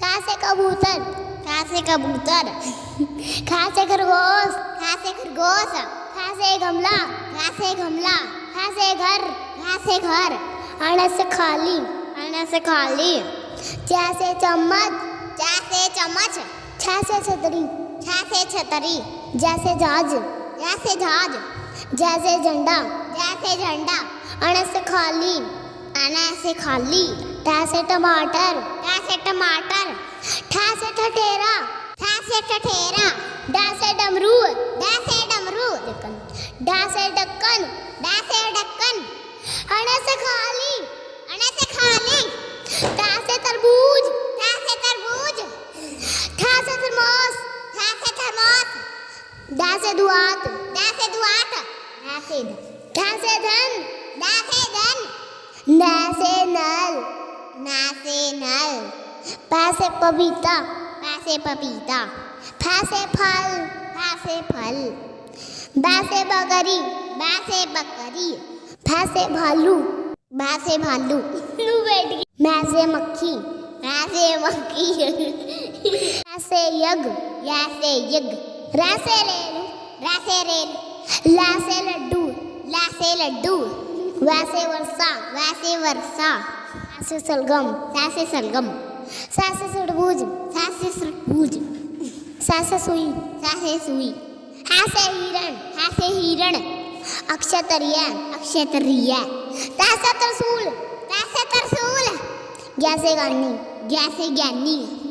का से कबूतर, का से कबूतर। खा से खरगोश, खा से खरगोश। खा से गमला, खा से गमला। खा से घर, खा से घर। अण से खाली, अण से खाली। चा से चम्मच, चा से चम्मच। छा से छतरी, छा से छतरी। जा से जहाज, जा से जहाज। जा से झंडा, जा से झंडा। अण से खाली, अण से खाली। टा से टमाटर, टा से टमाटर। ठा से ठठेरा, ठा से ठठेरा। डा से डमरू, डा से डमरू। डा से ढक्कन, डा से ढक्कन। अण से खाली, अण से खाली। ता से तरबूज, ता से तरबूज। ठा से थर्मोस, ठा से थर्मोस। डा से दुआत, डा से दुआत। ढा से धन, डा से धन। ना से नल, ना से नल। पा से पपीता, पा से पपीता। फा से फल, फा से फल। बा से बकरी, बा से बकरी। फा से भालू, बा से भालू। मैं से मक्खी, मैं से मक्खी। या से यज्ञ, या से यज्ञ। रा से रेल, रा से रेल। ला से लड्डू, ला से लड्डू। वा से वर्षा, वा से वर्षा। सा से सलगम, सा से सलगम। सा से सड़बूज, सा से सड़बूज। सा से सुई, सा से सुई। हा से हिरण, हा से हिरण। अक्षतरिया, अक्षतरिया। ता से तरसूल, ता से तरसूल। ज्ञा से ज्ञानी, ज्ञा से ज्ञानी।